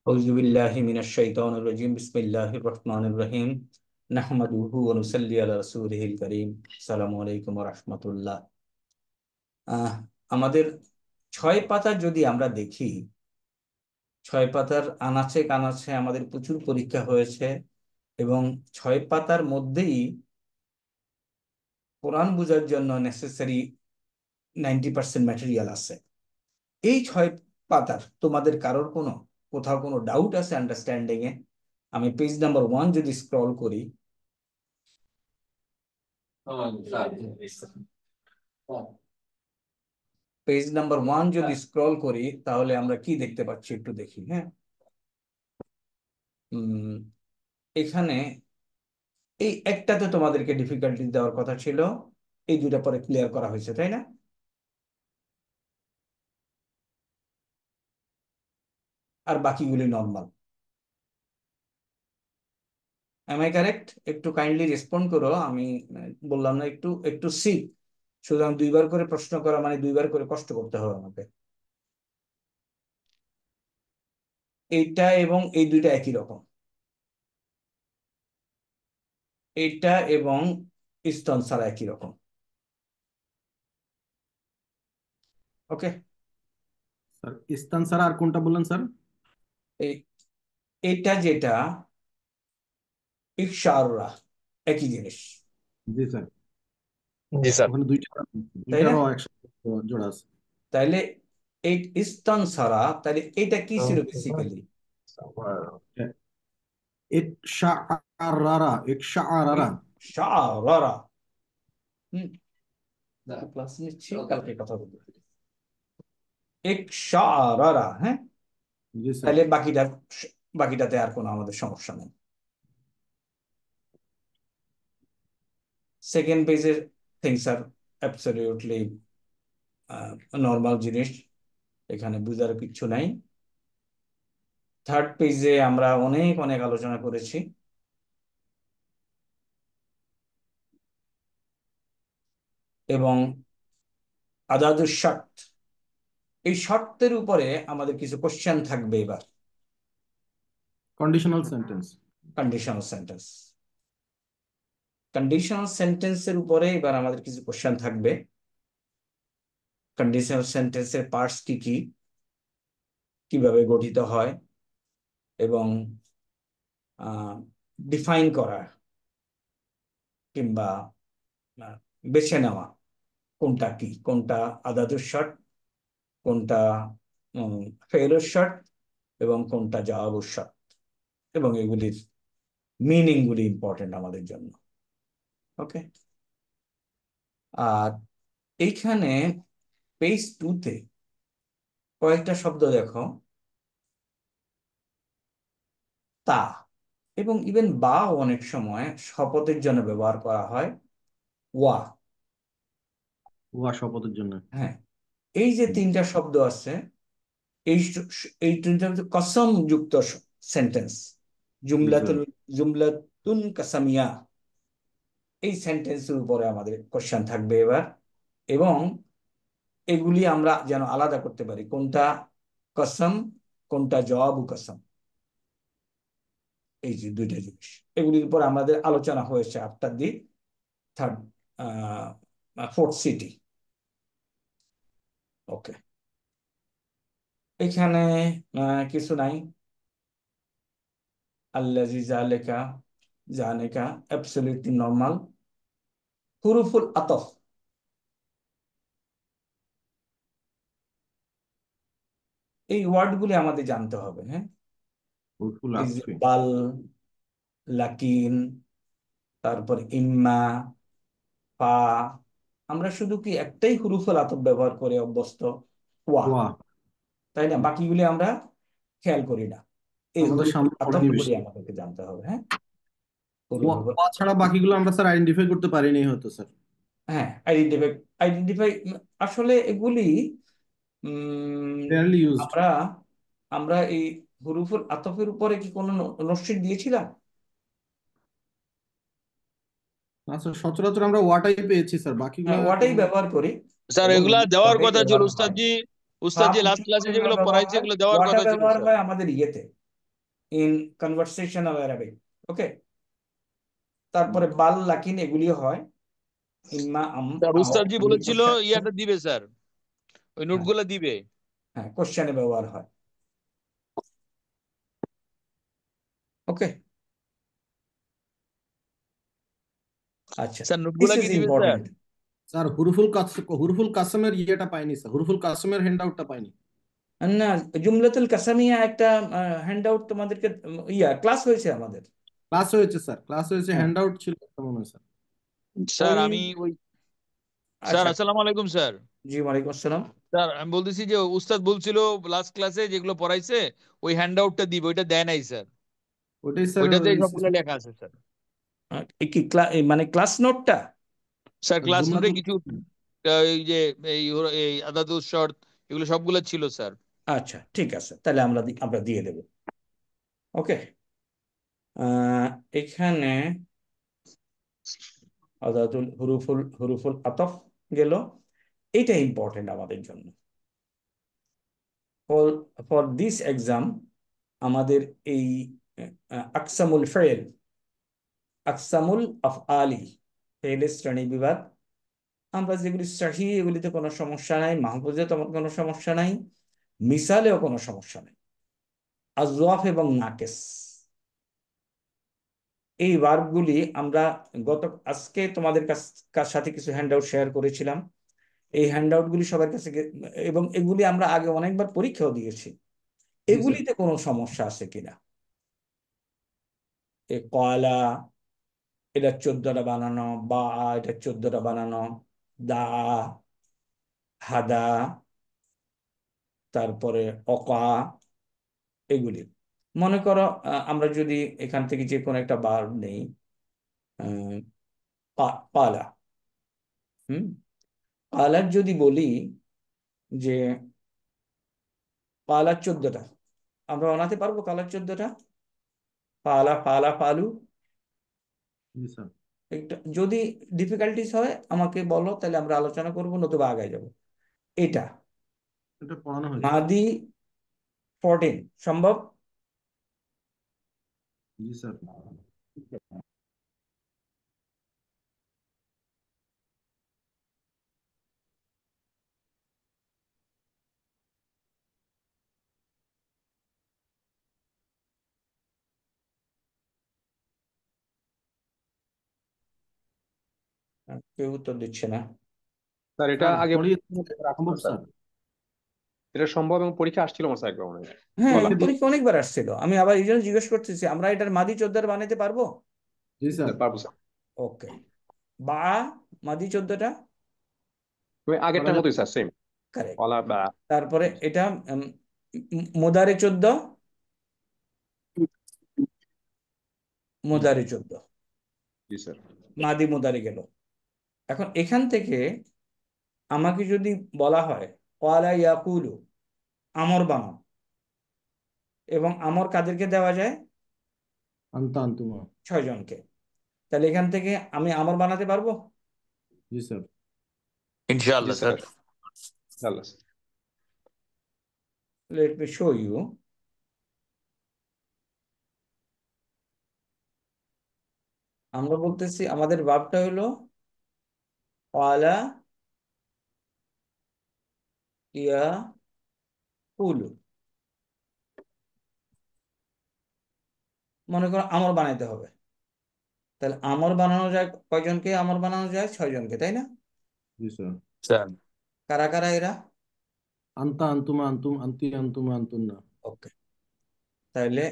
أعوذ بالله من الشيطان الرجيم بسم الله الرحمن الرحيم نحمده ونصلي على رسوله الكريم السلام عليكم ورحمة الله। আহ আমাদের ছয় পাতা যদি আমরা দেখি, ছয় পাতার আনাচে কানাচে আমাদের প্রচুর পরীক্ষা হয়েছে এবং ছয় পাতার মধ্যেই কোরআন বোঝার জন্য নেসেসারি 90% ম্যাটেরিয়াল আছে। এই ছয় পাতার তোমাদের কারোর কোথাও কোনো ডাউট আছে আন্ডারস্ট্যান্ডিং এ? আমি পেজ নাম্বার 1 যদি স্ক্রল করি, পেজ নাম্বার 1 যদি স্ক্রল করি তাহলে আমরা কি দেখতে পাচ্ছি একটু দেখি। হ্যাঁ, এখানে এই একটাতে তোমাদেরকে ডিফিকাল্টি দেওয়ার কথা ছিল, এই দুইটা পরে ক্লিয়ার করা হয়েছে, তাই না? আর বাকিগুলি নর্মাল। Am I correct? একটু কাইন্ডলি রেসপন্ড করো। আমি বললাম না একটু একটু সিক, সুতরাং দুইবার করে প্রশ্ন করা মানে দুইবার করে কষ্ট করতে হবে আমাকে। এইটা এবং এই দুইটা একই রকম, এইটা এবং স্তন ছাড়া একই রকম। ওকে, স্যার ইস্তান স্যার আর কোনটা বললেন স্যার? এই এইটা যেটা ইকশাররা, একই জিনিস, জি স্যার। জি স্যার। ওখানে তাই না? দুইটারও একসাথে জোড়া আছে। তাইলে এই স্তন ছাড়া তাইলে এইটা কি ছিল বেসিক্যালি? ইকশাআরারা ইকশাআরারা ইকশাররা। ক্লাস নিচ্ছি, কালকে কথা বলবো। ইকশাররা, হ্যাঁ। জি স্যার। তাহলে বাকিটাতে আর কোনো আমাদের সমস্যা নেই। সেকেন্ড পেজের থিংস আর অ্যাবসলিউটলি নর্মাল জিনিস, এখানে বুঝার কিচ্ছু নাই। থার্ড পেজে আমরা অনেক অনেক আলোচনা করেছি এবং আদাদুস শর্ত, এই শর্তের উপরে আমাদের কিছু কোশ্চেন থাকবে এবার। Conditional sentence, conditional sentence, conditional সেন্টেন্সের উপরে এবার আমাদের কিছু কোশ্চেন থাকবে। কন্ডিশনাল সেন্টেন্সের পার্টস কি কি, কিভাবে গঠিত হয় এবং ডিফাইন করা কিংবা বেছে নেওয়া কোনটা কি, কোনটা আদাদুস শর্ত, কোনটা ফেরুস শর্ত এবং কোনটা জাওয়াবুস শর্ত, এবং এগুলির মিনিং গুলি ইম্পর্টেন্ট আমাদের জন্য। ওকে, আর এইখানে পেজ 2-তে কয়েকটা শব্দ দেখো, তা এবং ইভেন বা অনেক সময় শপথের জন্য ব্যবহার করা হয়, ওয়া। ওয়া শপথের জন্য। হ্যাঁ, এই যে তিনটা শব্দ আছে, এই এই তিনটা কসম যুক্ত সেন্টেন্স, জুমলাতুন জুমলাতুন কাসামিয়া, এই সেন্টেন্সের উপরে আমাদের কোশ্চেন থাকবে এবার। এবং এগুলি আমরা যেন আলাদা করতে পারি, কোনটা কসম কোনটা জবাবু কসম, এই যে দুইটা জিনিস, এগুলির উপর আমাদের আলোচনা হয়েছে after the third fourth city. Okay, এখানে কিছু নাই। আল্লাজি জালেকা জানেকা অ্যাবসলিউটলি নর্মাল। হুরুফুল আতফ, এই ওয়ার্ডগুলি আমাদের জানতে হবে। হ্যাঁ, এই যে বাল, লাকিন, তারপর ইম্মা, পা, আমরা শুধু কি একটাই হুরুফুল আতফ ব্যবহার করে অভ্যস্ত, ওয়া, ওয়া। তাই না? বাকিগুলি আমরা খেয়াল করি না। এই আমাদের হুরুফুল সামনে পড়েনি আতফগুলি বেশি। আমাদেরকে জানতে হবে। হ্যাঁ, ওয়া ছাড়া বাকিগুলো আমরা স্যার আইডেন্টিফাই করতে পারিনি হয়তো স্যার। হ্যাঁ, আইডেন্টিফাই আইডেন্টিফাই আসলে এগুলি ফেয়ারলি ইউজড। আমরা আমরা এই হুরুফুল আতফের উপরে কি কোনো নস্যির দিয়েছিলাম? আচ্ছা, সচরাচর আমরা ওয়াটাই পেয়েছি স্যার, বাকিগুলো হ্যাঁ, ওটাই ব্যবহার করি স্যার এবং এগুলা দেওয়ার ওটাই কথা ছিল ব্যবহার হয়। উস্তাদজি। সব উস্তাদজি লাস্ট ক্লাসে যেগুলো যেগুলো ব্যবহার পড়াইছে হয়, এগুলো দেওয়ার ওয়াটা কথা ছিল ব্যবহার স্যার। হয় আমাদের ইয়েতে, ইন কনভারসেশনাল অ্যারাবিক। ওকে, তারপরে বাল লাকিন এগুলি হয় ইম্মা আম স্যার আও উস্তাদ জি আমি বলেছিল কোশ্চেন। ইয়াটা দিবে স্যার, ওই হ্যাঁ, নোটগুলো দিবে। হ্যাঁ, কোশ্চেনে ব্যবহার হয়। ওকে, আচ্ছা, স্যার দিস নোটগুলা কি ইজ দিবে স্যার? ইম্পর্টেন্ট। স্যার হুরুফুল কাসমের হুরুফুল কাসমের হ্যান্ডআউটটা পাইনি। না, জুমলাতুল কাসামিয়া একটা হ্যান্ডআউট তোমাদেরকে ক্লাস হয়েছে আমাদের। ক্লাস হয়েছে স্যার, ক্লাস হয়েছে, হ্যাঁ, হ্যান্ডআউট ছিল একটা মনে হয় স্যার। স্যার ওই, আমি ওই, স্যার আচ্ছা, আসসালামু আলাইকুম স্যার। জি ওয়ালাইকুম আসসালাম। স্যার আমি বলতেছি যে উস্তাদ বলছিল লাস্ট ক্লাসে যেগুলো পড়াইছে ওই হ্যান্ডআউটটা দিবে, ওইটা দেয় নাই স্যার। ওইটাই স্যার ওইটাতে ওই সবগুলো লেখা আছে স্যার। এ কি মানে ক্লাস নোটটা? স্যার ক্লাস নোটে জুমলাতুল কিছু এই যে এই আদাদুস শর্ত এগুলো সবগুলো ছিল স্যার। আচ্ছা, ঠিক আছে, তাহলে আমরা দিয়ে দেব। ওকে, এখানে আদাতুল হুরুফুল আতফ গেল। এটা ইম্পর্টেন্ট আমাদের জন্য। ফর ফর দিস এক্সাম আমাদের এই আকসামুল ফেল, আকসামুল আফআলি, ফেলের শ্রেণী বিভাগ, আমরা যেগুলি সহি এগুলিতে কোনো সমস্যা নাই, মাহফুজে তেমন কোনো সমস্যা নাই, মিসালেও কোনো সমস্যা নেই। আজওয়াফ এবং নাকেস, এই ভার্বগুলি আমরা আজকে তোমাদের সাথে কিছু হ্যান্ডআউট শেয়ার করেছিলাম। এই হ্যান্ডআউটগুলি সবার কাছে এবং এগুলি আমরা আগে অনেকবার পরীক্ষাও দিয়েছি। জি স্যার। এগুলিতে কোনো সমস্যা আছে কিনা, এ কয়লা এটা 14টা বানানো, বা এটা 14টা বানানো, দা, হাদা, তারপরে অকা, এগুলি মনে করো আমরা যদি এখান থেকে যে কোনো একটা বার নেই, আহ, পালা, হুম, পালার যদি বলি যে পালার 14টা, আমরা বানাতে পারবো পালার 14টা? পালা, পালা, পালু। জি স্যার। একটা যদি ডিফিকাল্টিস হয় আমাকে বলো, তাহলে আমরা আলোচনা করবো, নতুবা আগায় যাব। এটা এটা পড়ানো হয়েছে স্যার। মাদি 14 সম্ভব? জি স্যার। কেউ উত্তর দিচ্ছে না। স্যার এটা স্যার আগে পড়িয়েছেন, পরীক্ষায় আসছিল সম্ভব স্যার। স্যার। এটা সম্ভব এবং পরীক্ষা আসছিল আমার স্যার একবার মনে হয় হ্যাঁ, বলা। এটা পরীক্ষা অনেকবার আসছিল, আমি আবার এই জন্য জিজ্ঞেস করতেছি, আমরা এটার মাদি 14 বানাতে পারবো? জি স্যার। স্যার পারবো স্যার। ওকে, বা মাদি 14টা, ওই করা আগেরটার যাবে। মতোই স্যার সেম। কারেক্ট। বলা বা তারপরে এটা মোদারে 14, মোদারে 14, জি স্যার। মাদি মোদারে গেল। এখন এখান থেকে আমাকে যদি বলা হয় ওয়ালা ইয়াকুলু, আমর বানাও, এবং আমর কাদেরকে দেওয়া যায়? আন্তা আন্তুমা। 6 জনকে। তাহলে এখান থেকে আমি আমর বানাতে পারবো? জি স্যার। জি ইনশাআল্লাহ স্যার। স্যার। আল্লাহ sir. Let me show you. আমরা বলতেছি আমাদের ভাবটা হলো ওয়ালা ইয়াকুলু, মনে করো আমর বানাইতে হবে। তাহলে আমর বানানো যায় কয়জনকে? আমর বানানো যায় 6 জনকে, তাই না? জি স্যার। স্যার কারা কারা এরা? আন্তা আন্তুমা আন্তুম আন্তি আন্তুমা আন্তুন্না। ওকে, তাহলে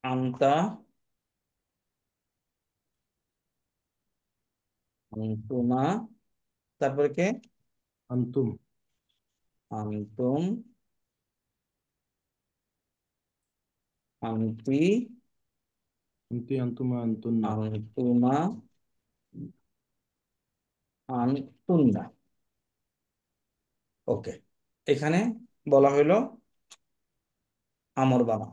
আন্তা, আন্তুমা, তারপরে কে? আন্তুম। আন্তুম, আন্তি, আন্তি আন্তুমা আন্তুন্না। আন্তুমা, আন্তুন্না। ওকে, এখানে বলা হলো আমর বানাও,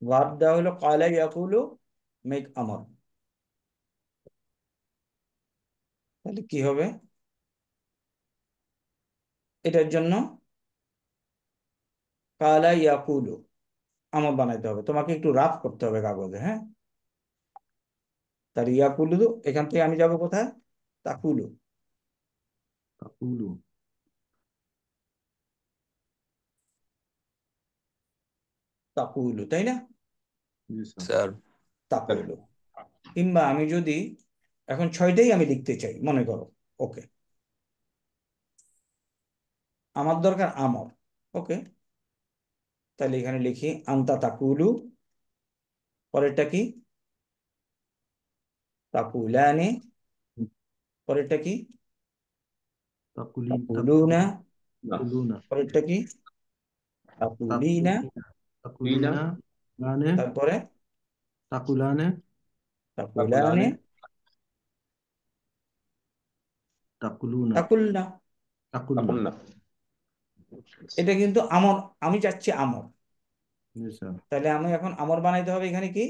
ভার্ব দেওয়া হলো কালা ইয়াকুলু, মেক আমর। তাহলে কি হবে? এটার জন্য কালা ইয়াকুলু আমল বানাইতে হবে, তোমাকে একটু রাফ করতে হবে কাগজে, হ্যাঁ। তার ইয়াকুলু, এখান থেকে আমি যাব কোথায়? তাকুলু। তাকুলু। তাকুলু, তাই না? জি স্যার। স্যার তাকুলু। কিংবা আমি যদি এখন 6টাই আমি লিখতে চাই, মনে করো, ওকে, আমার দরকার আমর, ওকে, তাহলে এখানে লিখি আন্তা তাকুলু, পরেরটা কি? তাকুলানে, পরেরটা কি? তাকুলিন, তাকুলুনা, না। তাকুলুনা, পরেরটা কি? তাকুলিনা, তাকুলিনা, তাকুলিনা, লানে, তারপরে তাকুলানে, তাকুলানে, তাকুলুনা, তাকুলনা। তাকুলনা। না। এটা কিন্তু আমর, আমি চাচ্ছি আমর, জি স্যার। তাহলে আমি এখন আমর বানাইতে হবে। এখানে কি?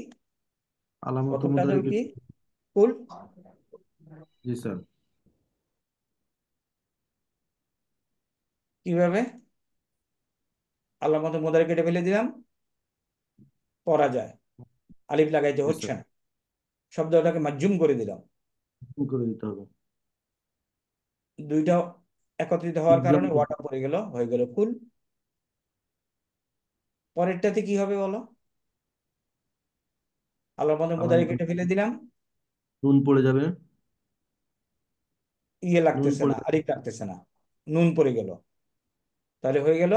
আলামত প্রথমটা তো মুদারিকে। কি? কুল। জি স্যার। কিভাবে? আল্লাহ মতো মোদারে কেটে ফেলে দিলাম, পড়া যায়, আলিফ লাগাইতে জি হচ্ছে স্যার। না, শব্দটাকে মাজুম করে দিলাম। কি করে দিতে হবে? দুইটা একত্রিত হওয়ার ইদগাম কারণে করতে ওয়াটা পড়ে গেল, হয়ে গেল কুল। পরেরটাতে কি হবে বলো? আল্লাহ মতো মোদারে আলামত কেটে ফেলে দিলাম, নুন পড়ে যাবে। ইয়ে নুন লাগতেছে না, পড়ে যাবে। আলিফ লাগতেছে না, নুন পড়ে গেল, তাহলে হয়ে গেল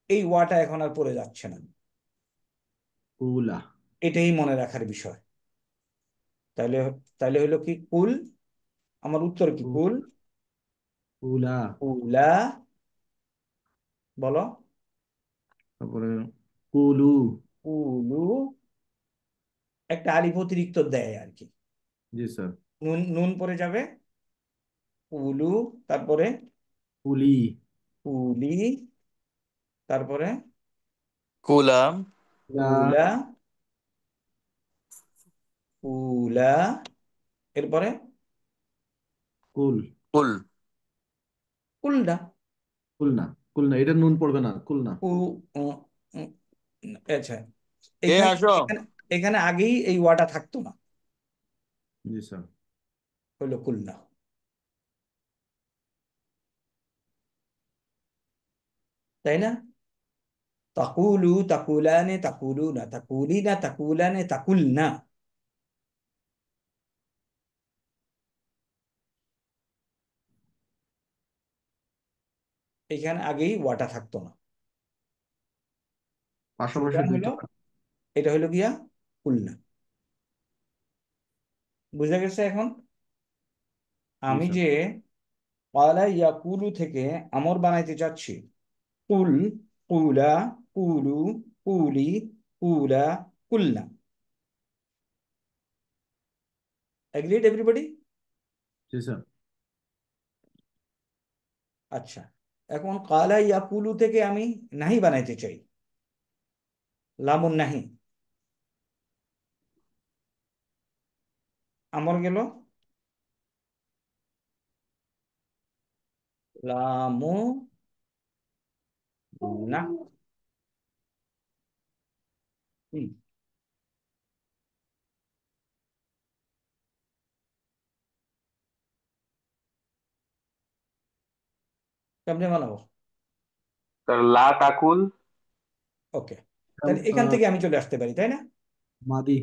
এই ওয়াটা এখন আর পড়ে যাচ্ছে না। কুলা। এটাই মনে রাখার বিষয়। তাহলে তাহলে হলো কি কুল, আমার উত্তর কি? কুল কুলা। উলা, বলো। তারপরে কুলু। কুলু, একটা আলিফ অতিরিক্ত দেয় আর কি, জি স্যার। নুন নুন পড়ে যাবে, কুলু, তারপরে কুলি। কুলি, তারপরে কুলাম লা। কুলা, কুলা, এরপরে কুল। কুল কুলডা। কুলনা। কুলনা, এটা নুন পড়বে না, কুলনা। কু উ, উ, আচ্ছা, এ এখানে আসো। এখানে এখানে আগেই এই ওয়াটা থাকতো না, জি স্যার। হইলো কুলনা, তাই না? তাকুলু, তাকুলানে, তাকুলুনা, তাকুলিনা, তাকুলানে, তাকুলনা। এখানে আগেই ওয়াটা থাকতো না, পাশাপাশি সুতরাং হলো দুইটা। এটা হলো গিয়া কুলনা। বুঝা গেছে এখন? জি আমি স্যার। যে ক্বালা ইয়াকুলু থেকে আমর বানাইতে চাচ্ছি, কুল, কুলা, কুলু, কুলি, কুলা, কুলনা। Agreed everybody? জি স্যার। আচ্ছা, এখন ক্বালা ইয়াকুলু থেকে আমি নাহি বানাইতে চাই, লামুন নাহি, আমর গেল লামু না। হুম, কেমনে বানাবো? তার লা তাকুল। ওকে, তাহলে এখান থেকে আমি চলে আসতে পারি, তাই না? মাদি।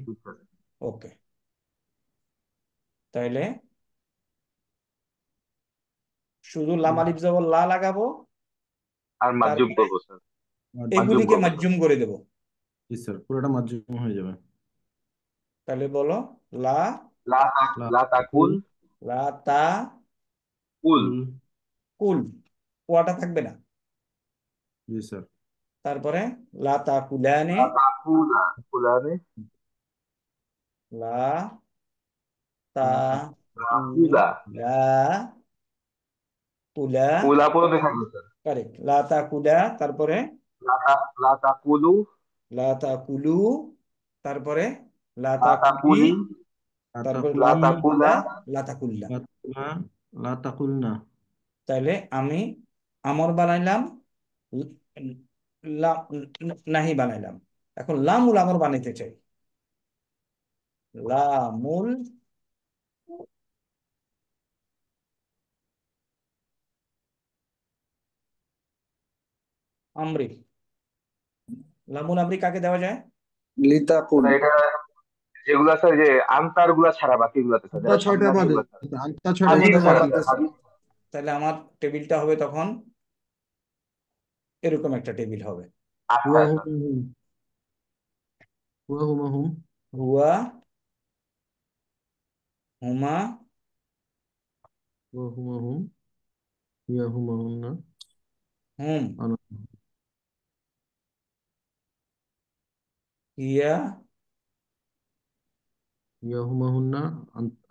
ওকে, তাইলে শুধু লাম আলিফ জবর লা লাগাবো, আর মাজুব তারপরে করবো স্যার। মাদি। মাজুব এগুলিকে করবো স্যার। মাজজুম করে দেব। জি স্যার, পুরোটা মাধ্যম হয়ে যাবে। তাহলে বলো লা, লা। লা কুল। তাকুল। লা তা কুল। কুল। কুল, ওয়াটা থাকবে না। জি স্যার। তারপরে লা তা কুলানে, লা তাকুলা কুলানে। লা তা লা তা। কুলা। কুলা, কুলা, কুলা পরে থাকবে স্যার। কারেক্ট, লা তা কুলা, তারপরে লা তাকুলু। লা তা কুলু, তারপরে লা লা তা কুলি, তাকুলি। তারপর লাতাকুলনা লা তাকুলা লাতাকুল্লা। লাতাকুলা লাতাকুলনা তাইলে আমি আমর বানাইলাম, নাহি বানাইলাম। এখন লামুল আমর বানাইতে চাই। লামুল আমরি। লামুল আমরি কাকে দেওয়া যায়? লিতাকুল। এটা যেগুলো আছে যে আনসার গুলা ছাড়া বাকি গুলাতে স্যার, আনতা যারা সামনে ছয়টা আছে বাদে এগুলা ছাড়া। আনতা ছয়টা হাজির বাদে তাহলে ছাড়া বাকি আমার স্যার, হাজির। তাহলে আমার টেবিলটা হবে তখন এরকম একটা টেবিল হবে। আচ্ছা হুয়া আচ্ছা। হুম হুয়া হুমা হুম হুয়া, হুমা, হুয়া হুমা হুম হিয়া হুমা হুন্না হুম, আনা হিয়া, হিয়া হুমা হুন্না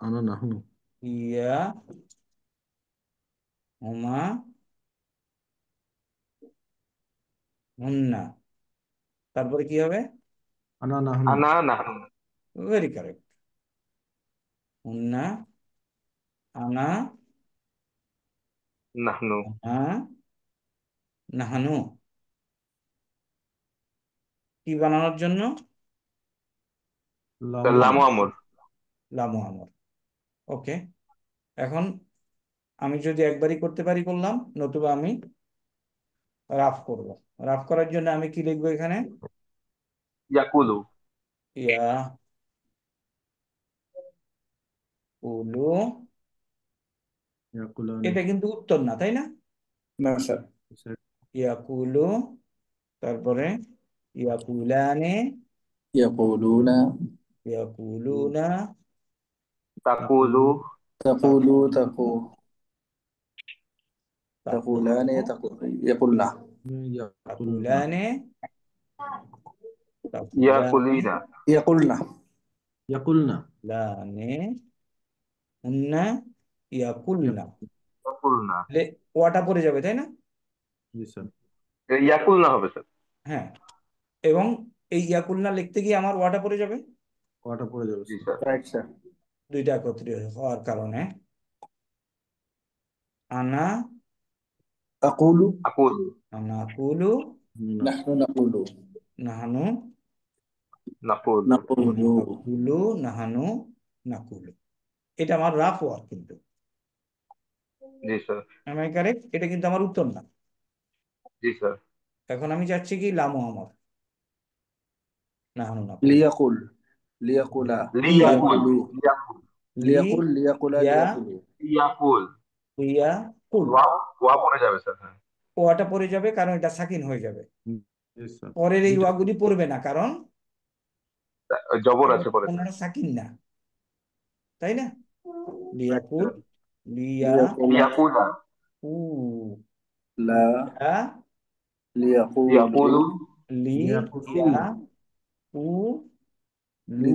আনা নাহনু হিয়া, হুমা, হুন্না। তারপরে কি হবে? আনা নাহনু আনা নাহনু। Very correct. হুন্না, আনা, নাহনু। আনা, নাহানু। কি বানানোর জন্য? লামু লামু আমর। লামু আমর। ওকে। এখন আমি যদি একবারই করতে পারি করলাম, নতুবা আমি রাফ করব। রাফ করার জন্য আমি কি লিখবো এখানে? ইয়াকুলু। ইয়া উলু। ইয়াকুলানি এটা কিন্তু উত্তর না, তাই না? না স্যার। ইয়াকুলু, তারপরে ইয়াকুলানে, ইয়াকুলুনা। ইয়াকুলুনা, তাকুলু। তাকুলু তাকু। তাকুলানে তাকুলু, ইয়াকুলনা। ইয়াকুলনা তাকুলানে, তাকুলানে, ইয়াকুলিনা। ইয়াকুলনা। ইয়াকুলনা লানে, হুন্না, ইয়াকুলনা। ইয়াকুলনা। তাহলে ওয়াটা পড়ে যাবে, তাই না? জি স্যার ইয়াকুলনা হবে স্যার। হ্যাঁ। এবং এই ইয়াকুলনা লিখতে গিয়ে আমার ওয়াটা পড়ে যাবে। কটা পড়ে যাবে জি স্যার স্যার। Right sir. দুইটা একত্রিত হওয়ার কারণে আনা, আকুলু। আকুলু। আনা কুলু, না নাহনু নাকুলু। নাহানু নাকুলু। নাকুলু। নাকুলু, নাহানু নাকুলু। এটা আমার রাফ ওয়ার্ক কিন্তু। জি স্যার। am I correct? এটা কিন্তু আমার উত্তর না। জি স্যার। এখন আমি চাচ্ছি কি লামু আমার, নাহানু নাকুলু। লিয়াকুল। লিয়াকুলা। লিয়াকুল। লিয়াকুল, লিয়াকুলু। লিয়াকুল। লি, লিয়াকুল লিয়াকুলা ইয়া, লিয়াকুলু। ইয়াকুল। ইয়া কুল। ওয়া, ওয়া পড়ে যাবে স্যার, হ্যাঁ। ওয়াটা পড়ে যাবে কারণ এটা সাকিন হয়ে যাবে। জি স্যার পরের এই দুইটা ওয়াগুলি পড়বে না কারণ জবর আছে পরে স্যার। ওনারা সাকিন না, তাই না? রাইট লিয়াকুল, স্যার লিয়া লিয়াকুলা। ইয়াকুলা। উ, লা। ইয়া, লিয়াকুলু। ইয়াকুলু। লি, ইয়াকুলু ইয়া, উ, লু।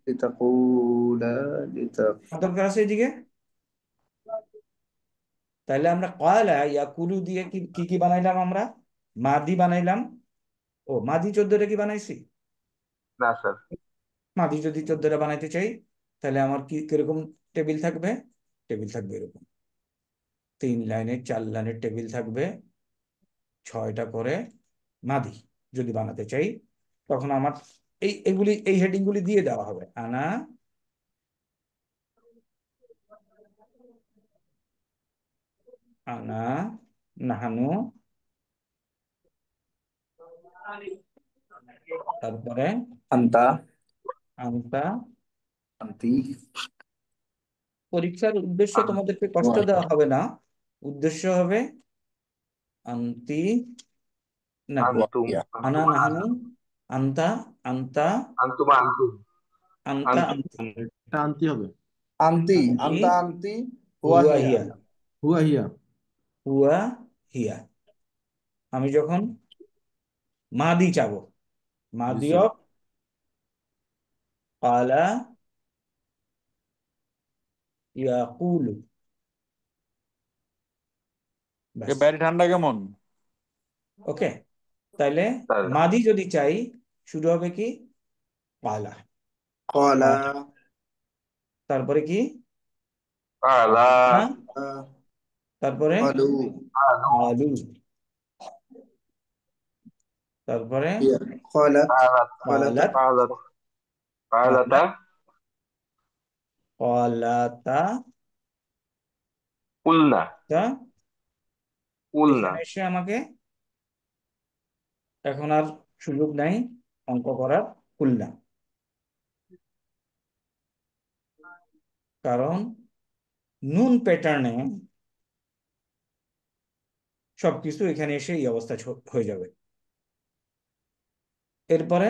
লিতাকুলা লিতাক। দরকার আছে এদিকে। তাহলে আমরা কয়লা ইয়াকুলু দিয়ে কি কি কি বানাইলাম আমরা? মাদি বানাইলাম। ও মাদি 14টা কি বানাইছি? না স্যার। মাদি যদি 14টা বানাইতে চাই তাহলে আমার কি কিরকম টেবিল থাকবে? টেবিল থাকবে এরকম 3 লাইনের 4 লাইনের টেবিল থাকবে, 6টা করে মাদি যদি বানাতে চাই তখন আমার এগুলি এই হেডিং গুলি দিয়ে দেওয়া হবে। আনা, আনা, নাহানু, তারপরে আন্তা। আনতা। আন্তি। পরীক্ষার উদ্দেশ্য তোমাদেরকে কষ্ট দেওয়া হবে না, উদ্দেশ্য হবে আন্তি নাকুল, আন্তুম। ওয়াহিয়া। আনা আন্তুমা নাহানু, আন্তুম। আন্তা, আন্তা, আন্তুমা আন্তুম। আন্তা, আন্তি, আন্তুম। এটা আনতে হবে আন্তি। আন্তি, আন্তা আন্তি। হুয়া ওয়াহিয়া। হিয়া, হুয়া হিয়া হুয়া হিয়া। আমি যখন মাদি চাবো, জি মাদি স্যার অফ কালা ইয়াকুলু, এ ব্যাস। বাইরে ঠান্ডা কেমন? ওকে। তাইলে স্যার। মাদি যদি চাই শুরু হবে কি? কালা। কলা। তারপরে কি قال হ্যাঁ তারপরে قالوا আলু তারপরে هي قالت قالت قالت قالت قالت قالتا قالتا قلنا তা قلنا এখানে এসে আমাকে এখন আর সুযোগ নাই অঙ্ক করার কুল্লা, কারণ নুন প্যাটার্নে সবকিছু এখানে এসে এই অবস্থা হয়ে যাবে। এরপরে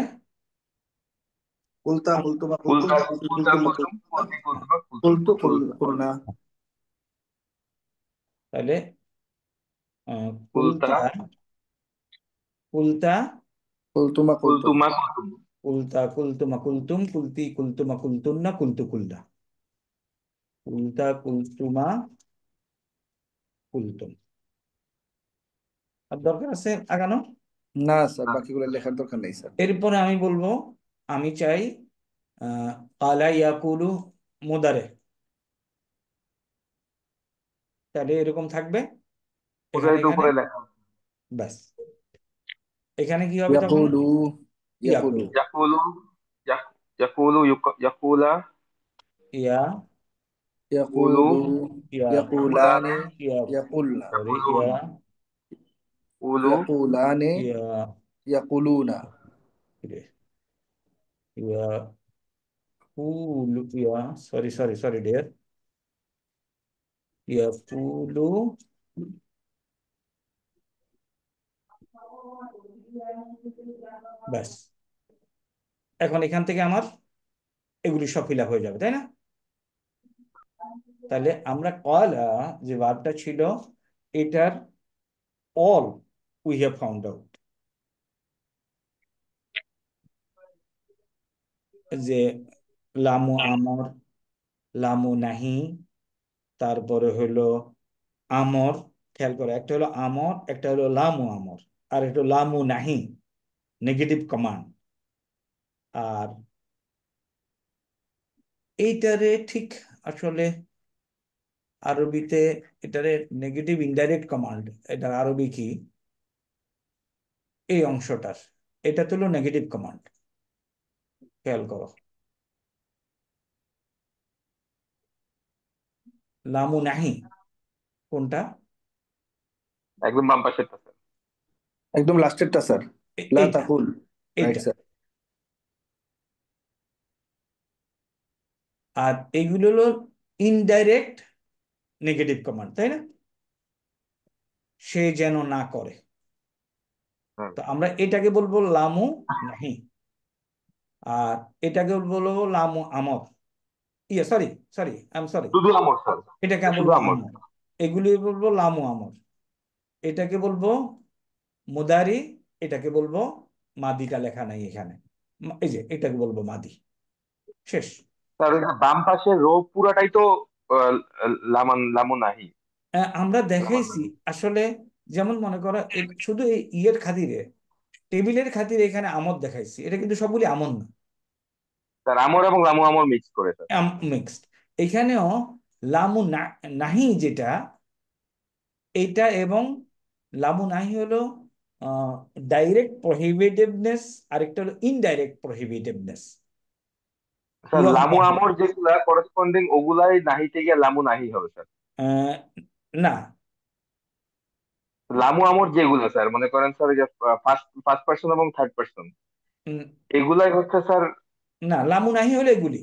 قلت قلتما قلت قلتم قلت قلتم قلتم قلت قلت قلنا তাহলে قلت কুলতা কুলতা قلتما قلتم قلتما قلتم কুলতা কুলতুমা কুলতুম কুলতি কুলতুমা কুলতুন্না কুলতু কুল্লা, কুলতা কুলতুমা কুলতুম। আর দরকার আছে আগানো? না স্যার, বাকিগুলো লেখার দরকার নেই স্যার। এরপরে আমি বলবো আমি চাই কালা ইয়াকুলু মুদারে, তাহলে এরকম থাকবে ওটা এখানে একটু এখানে উপরে লেখা ব্যাস। এখানে কি হবে তখন? ইয়াকুলু ইয়াকুলু ইয়াকুলু يقول يقول يقول ইয়া ইয়াকুলু ইয়াকুলান ইয়াকুলানি ইয়া ইয়াকুলনা সরি يقولون قولوا ইয়াকুলানি ইয়া ইয়াকুলুনা ইয়াকুলু yeah sorry sorry sorry dear ইয়াকুলু ব্যাস। এখন এখান থেকে আমার এগুলি সব ফিল আপ হয়ে যাবে, তাই না? তাহলে আমরা কলা যে ভার্বটা ছিল এটার all we have found out, যে লামু আমর, লামু নাহি, তারপরে হলো আমর। খেয়াল করো, একটা হলো আমর, একটা হলো লামু আমর, আর একটা হলো লামু নাহি নেগেটিভ কমান্ড। আর এইটারে ঠিক আসলে আরবিতে এটারে নেগেটিভ ইনডাইরেক্ট কমান্ড, এটার আরবি কি এই অংশটার, এটা তো হলো নেগেটিভ কমান্ড। খেয়াল করো, লামু নাহি কোনটা? একদম বাম পাশেরটা স্যার একদম লাস্টেরটা স্যার, লা এইটা তাকুল। রাইট এইটা। স্যার। আর এইগুলো হলো ইনডাইরেক্ট নেগেটিভ কমান্ড, তাই না? সে যেন না করে, হুম। তো আমরা এটাকে বলবো লামু নাহি, আর এটাকে বলবো লামু আমর। ইয়ে sorry sorry I am sorry, শুধু আমর স্যার, এটাকে আমি শুধু বলবো আমর। আমর, এগুলি বলবো লামু আমর। এটাকে বলবো মুদারি, এটাকে বলবো মাদিটা লেখা নাই এখানে, এই যে এটাকে বলবো মাদি। শেষ। স্যার ওই যে বাম পাশের রো পুরাটাই তো আহ, লামু নাহি। আমরা লামান দেখাইছি নাহি আসলে, যেমন মনে করো শুধু এই ইয়ের খাতিরে, টেবিলের খাতিরে এখানে আমদ দেখাইছি, এটা কিন্তু সবগুলি আমন না, স্যার, আমর এবং লামু আমর মিক্স করে স্যার। মিক্সড। এখানেও লামু নাহি যেটা, এইটা এবং লামু নাহি হলো ডাইরেক্ট প্রহিবিটিভনেস, আরেকটা হলো ইনডাইরেক্ট প্রহিবিটিভনেস। স্যার লামু আমর যেগুলা করেসপন্ডিং ওগুলাই নাহিতে গিয়ে লামু নাহি হবে স্যার। না লামু আমর যেগুলো স্যার মনে করেন স্যার যে ফার্স্ট ফার্স্ট পার্সন এবং থার্ড পার্সন উম, এগুলাই হচ্ছে স্যার। না, লামু নাহি হলো এগুলি,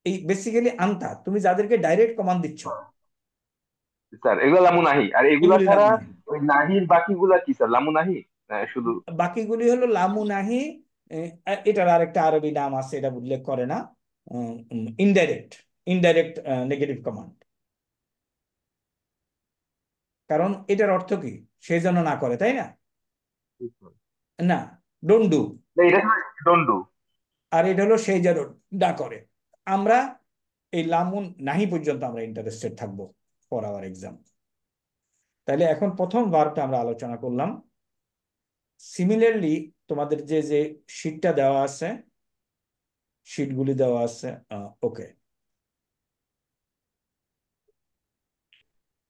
এই বেসিক্যালি আনতা, তুমি যাদেরকে ডাইরেক্ট কমান্ড দিচ্ছ স্যার এগুলো লামু নাহি, আর এগুলা এগুলি ছাড়া লামু নাহি। ওই নাহির বাকিগুলা কি স্যার লামু নাহি শুধু? বাকিগুলি হলো লামু নাহি। এটার আরেকটা আরবি নাম আছে, এটা উল্লেখ করে না, ইনডাইরেক্ট, ইনডাইরেক্ট নেগেটিভ কমান্ড। কারণ এটার অর্থ কি, সে যেন না করে, তাই না? না, ডোন্ট ডু। না, এটা ডোন্ট ডু। আর এটা হলো সেই যেন না করে। আমরা এই লামুন নাহি পর্যন্ত আমরা ইন্টারেস্টেড থাকবো ফর আওয়ার এক্সাম। তাহলে এখন প্রথম ভার্বটা আমরা আলোচনা করলাম। সিমিলারলি তোমাদের যে শীটটা দেওয়া আছে, শীটগুলি দেওয়া আছে, ওকে,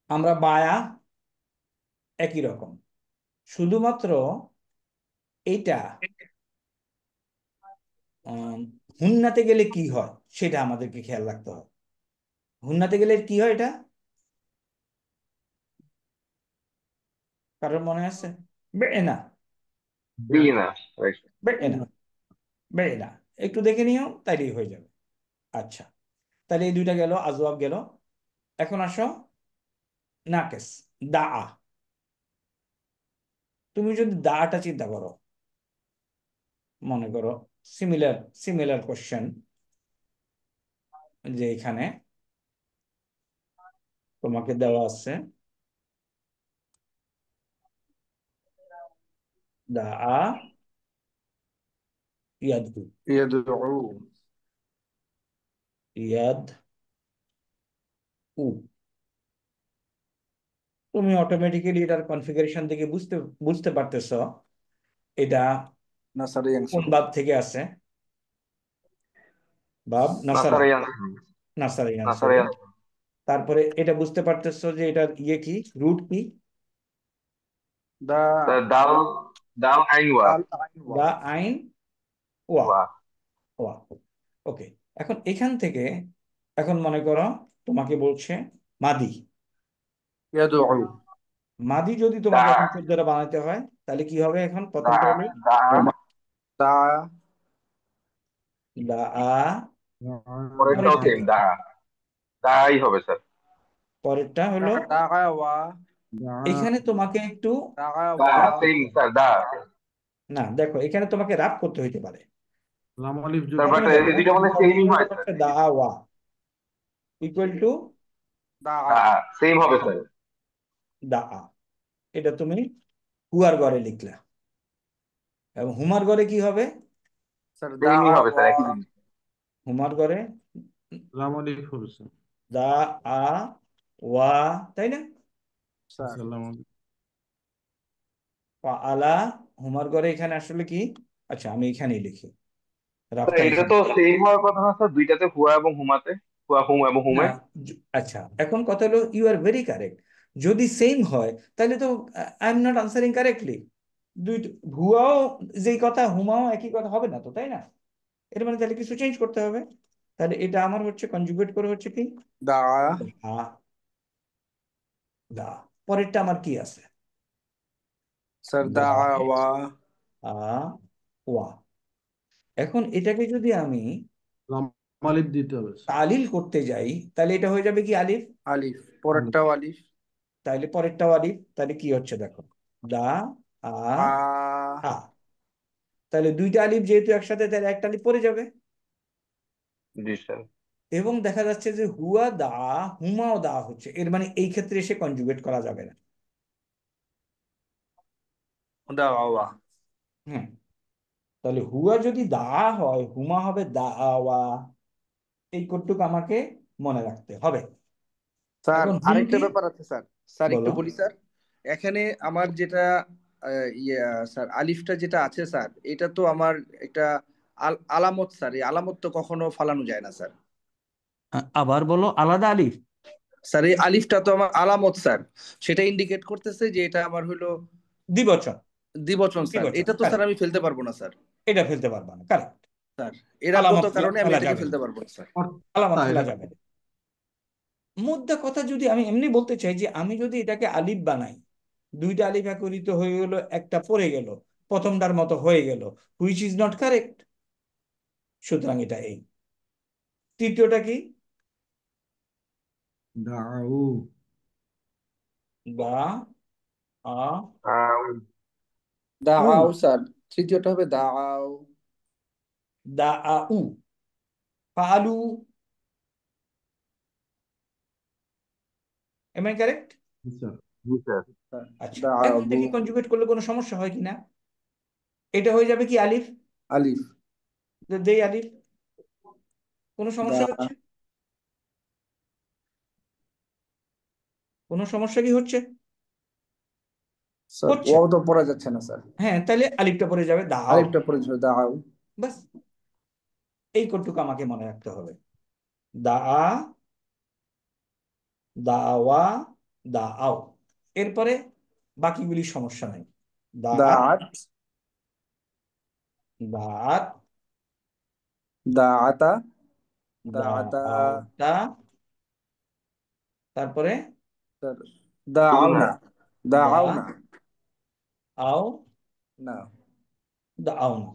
আমরা বায়া একই রকম, শুধুমাত্র এইটা হুন্নাতে গেলে কি হয় সেটা আমাদেরকে খেয়াল রাখতে হয়। হুন্নাতে গেলে কি হয় এটা কারোর মনে আছে? বেড়ে না, জি না, রাইট। বেড়ে না, বেড়ে না। একটু দেখে নিও তাইলেই হয়ে যাবে। আচ্ছা, তাহলে এই দুইটা গেল, আজওয়াব গেল। এখন আসো নাকেস, দা। তুমি যদি দাটা চিন্তা করো, মনে করো সিমিলার সিমিলার কোশ্চেন, যে এখানে তোমাকে দেওয়া আছে দা ইয়াদু, يدعو ইয়াদ উ। তুমি অটোমেটিক্যালি এটার কনফিগারেশন থেকে বুঝতে বুঝতে পারতেছো এটা نصر কোন ينصر বাব থেকে আছে। বাব নাসারা, নাসারায়ান, নাসারা ইয়ানসুরু। নাসারায়ান। তারপরে এটা বুঝতে পারতেছো যে এটার ইয়ে কি, রুট কি, دا দাল, দাল আইন ওয়া, دال عين দা واو আইন ওয়া, ওয়া। ওয়া। ওকে, এখন এখান থেকে এখন মনে করো তোমাকে বলছে মাদি। يدعو মাদি যদি তোমাকে দা, এখন চোখ দ্বারা বানাতে হয় তাহলে কি হবে? এখন দা, প্রথমটা হলো দা। دعا দা আ, পরেরটাও পরেরটা সেম, কি? দা, দাই হবে স্যার। পরেরটা হলো دعوا এখানে তোমাকে একটু দা دعوا রাব সেম করতে হবে। স্যার, দা। না দেখো, এখানে তোমাকে রাব করতে হইতে পারে। লাম আলিফ যোগ স্যার বাট প্রথমে দেখো, এদিকে মানে শব্দ সেমই হতে হয় স্যার, পারছে দা ওয়া ইকুয়াল টু دعا দা সেম হবে স্যার। দা আ। এটা তুমি হুয়ার ঘরে লিখলা, এবং হুমার ঘরে কি হবে? سر সেমই হবে স্যার, دعوا একই জিনিস। হুমার ঘরে লাম আলিফ হবে স্যার। দা আ ওয়া, তাই না? سر সালাম আলাইকুম। আলা, হুমার ঘরে এখানে আসলে কি? আচ্ছা আমি এখানেই লিখি, স্যার রাবটা এটা এখানে। তো সেম হওয়ার কথা না স্যার, দুইটাতে হুয়া এবং হুমাতে, হুয়া হুম এবং না, হুমে। আচ্ছা এখন কথা হলো ইউ আর ভেরি কারেক্ট। যদি সেম হয় তাহলে তো I am not answering correctly. দুই, ভুয়াও যেই কথা হুমাও একই কথা হবে না তো, তাই না? এর মানে তাহলে কিছু চেঞ্জ করতে হবে। তাহলে এটা আমার হচ্ছে কনজুগেট করে হচ্ছে কি, دعا দা, দা। পরেরটা আমার কি আছে? سر দা دعوا আ ওয়া। এখন এটাকে যদি আমি লাম আলিফ দিতে হবে স্যার। তালিল করতে যাই তাহলে এটা হয়ে যাবে কি আলিফ। ألف আলিফ। পরেরটাও ألف তাহলে পরেরটাও আলিফ, তাহলে কি হচ্ছে দেখো, দা আ আ আ। তাহলে দুইটা আলিফ যেহেতু একসাথে, তাহলে একটা আলিফ পড়ে যাবে। জি স্যার। এবং দেখা যাচ্ছে যে হুয়া দা, হুমাও দা হচ্ছে, এর মানে এই ক্ষেত্রে এসে কনজুগেট করা যাবে না। دعوا হুম, তাহলে হুয়া যদি দা হয়, হুমা হবে দাওয়া। এই কোডটুকু আমাকে মনে রাখতে হবে। স্যার এখন হুম আরেকটা কি? ব্যাপার আছে স্যার, স্যার একটু বলো। বলি স্যার। এখানে আমার যেটা স্যার আলিফটা যেটা আছে স্যার, এটা তো আমার একটা আলামত স্যার। এই আলামত তো কখনো ফালানো যায় না স্যার। আবার বলো, আলাদা আলিফ? স্যার এই আলিফটা তো আমার আলামত স্যার, সেটা ইন্ডিকেট করতেছে যে এটা আমার হলো দ্বিবচন, দ্বিবচন স্যার। দ্বিবচন এটা তো স্যার কারেক্ট। আমি ফেলতে পারবো না স্যার। এটা ফেলতে পারবা না, কারেক্ট। স্যার এরাগত আলামত কারণে আমি ফেলা এটাকে যাবে না, ফেলতে পারবো না স্যার। আলামত কর্তা, ফেলা এটা যাবে না। মোদ্দা কথা যদি আমি এমনি বলতে চাই যে আমি যদি এটাকে আলিফ বানাই, দুইটা আলিফ একত্রিত হয়ে গেল, একটা পড়ে গেল, প্রথমটার মতো হয়ে গেল, হুইচ ইজ নট কারেক্ট। সুতরাং এটা এই। তৃতীয়টা কি? দাউ। দা আ উ, দাও স্যার, তৃতীয়টা হবে দাও। দা আ উ, ফালু। Am I correct? জি স্যার। জি স্যার। আচ্ছা, এখন দাও দেখি কনজুগেট করলে কোনো সমস্যা হয় কিনা। এটা হয়ে যাবে কি আলিফ, আলিফ দেই আলিফ। কোনো দা সমস্যা হচ্ছে? কোনো সমস্যা কি হচ্ছে? স্যার হচ্ছে। ওয়াও তো পড়া যাচ্ছে না স্যার। হ্যাঁ, তাহলে আলিফটা পড়ে যাবে দাও। আলিফটা পড়ে যাবে দাও। বাস, এই কোডটুকু আমাকে মনে রাখতে হবে। দা, দাওয়া, দা আও। এরপরে বাকিগুলি সমস্যা নাই। দা দাআত, দাআত, দাআতা, দাআতা, দাআতা, তারপরে দাআউনা, তুনা দা দাআউনা, আও, না, দাআউনা।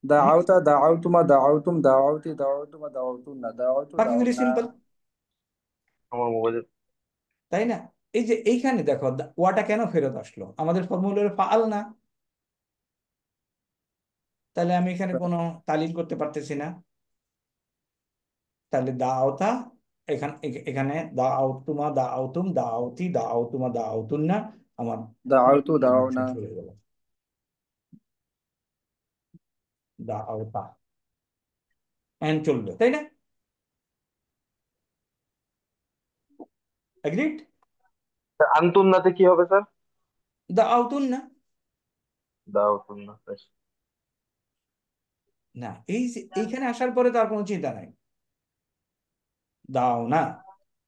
Next, দাআউতা, দাআউতুমা, দাআউতুম, দাআউতি, দাআউতুমা, দাআউতুন্না, দাআউতু, বাকিগুলি দাআউনা। সিম্পল, আমার মোবাইলে তাই না? এই যে এইখানে দেখো ওয়াটা কেন ফেরত আসলো, আমাদের ফর্মুলার ফাআল না, তাহলে আমি এখানে কোনো তালিল করতে পারতেছি না। তাহলে দা আওতা, এখানে দা আউতুমা, দা আউতুম, দা আউতি, দা আউতুমা, দা আউতুন্না, আমার দাআউতু, দাআউনা। শেষ হয়ে গেল। দা আওতা এন্ড চলবে, তাই না? এগ্রিড? আন্তুন্নাতে কি হবে স্যার? দা আউতুন্না। দাওতুন্না। না, এই যে এইখানে আসার পরে তো আর কোনো চিন্তা নাই। দাও না,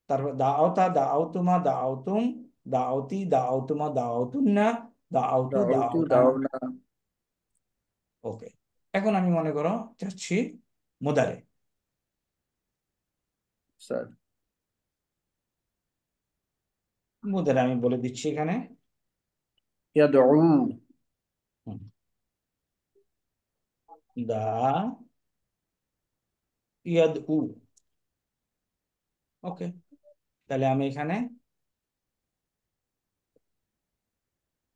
তারপর দা আওতা, দা আউতুমা, দা আউতুম, দা আউতি, দা আউতুমা, দা আউতুন্না, দা আউতু, দা দাআউতু, আউতা। দাআউনা। ওকে, এখন আমি মনে করো চাচ্ছি মুদারে। স্যার, মুদারে আমি বলে দিচ্ছি এখানে। ইয়াদউ, হুম, দা ইয়াদউ। ওকে, তাহলে আমি এখানে